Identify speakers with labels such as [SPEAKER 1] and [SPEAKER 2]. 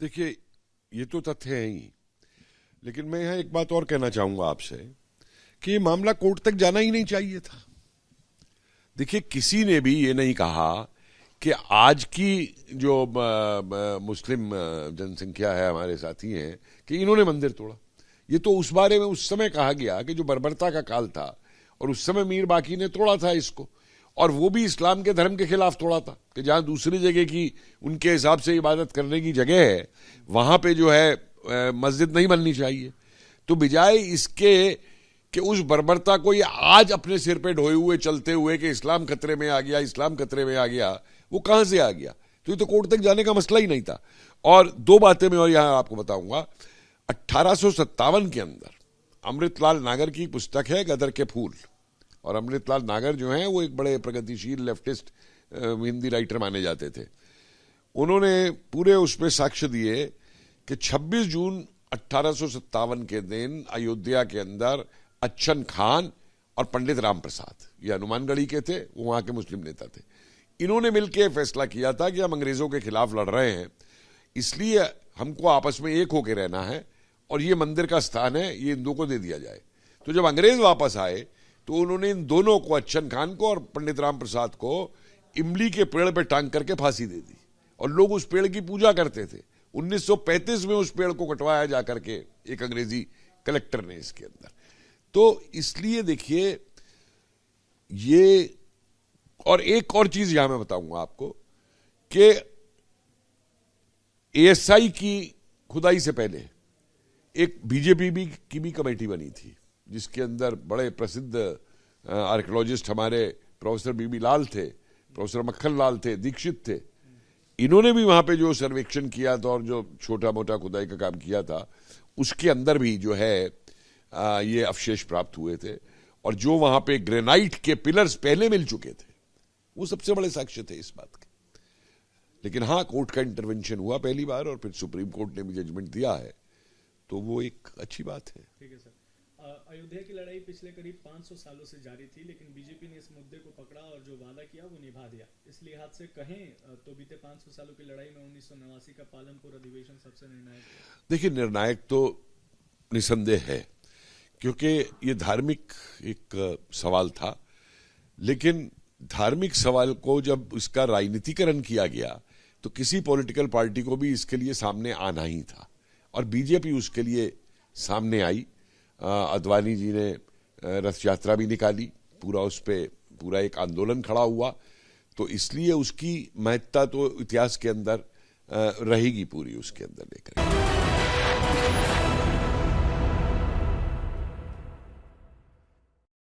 [SPEAKER 1] देखिए, ये तो तथ्य है ही, लेकिन मैं यहाँ एक बात और कहना चाहूंगा आपसे कि ये मामला कोर्ट तक जाना ही नहीं चाहिए था। देखिए, किसी ने भी ये नहीं कहा कि आज की जो मुस्लिम जनसंख्या है, हमारे साथी हैं, कि इन्होंने मंदिर तोड़ा। ये तो उस बारे में उस समय कहा गया कि जो बर्बरता का काल था और उस समय मीर बाकी ने तोड़ा था इसको, और वो भी इस्लाम के धर्म के खिलाफ तोड़ा था कि जहां दूसरी जगह की उनके हिसाब से इबादत करने की जगह है, वहां पे जो है मस्जिद नहीं बननी चाहिए। तो बजाय इसके कि उस बर्बरता को ये आज अपने सिर पे ढोए हुए चलते हुए कि इस्लाम खतरे में आ गया, इस्लाम खतरे में आ गया, वो कहां से आ गया? तो ये तो कोर्ट तक जाने का मसला ही नहीं था। और दो बातें मैं और यहां आपको बताऊंगा। 1857 के अंदर अमृतलाल नागर की पुस्तक है गदर के फूल, और अमृतलाल नागर जो हैं वो एक बड़े प्रगतिशील लेफ्टिस्ट हिंदी राइटर माने जाते थे। उन्होंने पूरे उसमें साक्ष्य दिए कि 26 जून 1857 के दिन अयोध्या के अंदर अच्छन खान और पंडित राम प्रसाद, ये हनुमानगढ़ी के थे, वो वहां के मुस्लिम नेता थे, इन्होंने मिलकर फैसला किया था कि हम अंग्रेजों के खिलाफ लड़ रहे हैं, इसलिए हमको आपस में एक होकर रहना है और ये मंदिर का स्थान है, ये इन दो को दे दिया जाए। तो जब अंग्रेज वापस आए तो उन्होंने इन दोनों को, अच्छन खान को और पंडित राम प्रसाद को, इमली के पेड़ पे टांग करके फांसी दे दी, और लोग उस पेड़ की पूजा करते थे। 1935 में उस पेड़ को कटवाया जाकर के एक अंग्रेजी कलेक्टर ने इसके अंदर। तो इसलिए देखिए ये, और एक और चीज यहां मैं बताऊंगा आपको कि एएसआई की खुदाई से पहले एक बीजेपी की भी कमेटी बनी थी, जिसके अंदर बड़े प्रसिद्ध आर्कियोलॉजिस्ट हमारे प्रोफेसर बीबी लाल थे, प्रोफेसर मक्खन लाल थे, दीक्षित थे। इन्होंने भी वहां पे जो सर्वेक्षण किया था और जो छोटा मोटा खुदाई का काम किया था, उसके अंदर भी जो है ये अवशेष प्राप्त हुए थे, और जो वहां पे ग्रेनाइट के पिलर्स पहले मिल चुके थे, वो सबसे बड़े साक्ष्य थे इस बात के। लेकिन हाँ, कोर्ट का इंटरवेंशन हुआ पहली बार, और फिर सुप्रीम कोर्ट ने भी जजमेंट दिया है, तो वो एक अच्छी बात है।
[SPEAKER 2] ठीक है सर। अयोध्या की लड़ाई पिछले करीब 500 सालों से जारी थी, लेकिन बीजेपी ने इस मुद्दे को पकड़ा और जो वादा किया वो निभा दिया। इस लिहाज से कहें तो बीते 500 सालों की लड़ाई में 1989 का पालनपुर अधिवेशन सबसे निर्णायक है।
[SPEAKER 1] देखिए, निर्णायक तो निसंदेह है, क्योंकि ये धार्मिक एक सवाल था, लेकिन धार्मिक सवाल को जब इसका राजनीतिकरण किया गया तो किसी पॉलिटिकल पार्टी को भी इसके लिए सामने आना ही था, और बीजेपी उसके लिए सामने आई। अद्वानी जी ने रथ यात्रा भी निकाली, पूरा उस पे पूरा एक आंदोलन खड़ा हुआ, तो इसलिए उसकी महत्ता तो इतिहास के अंदर रहेगी पूरी, उसके अंदर लेकर।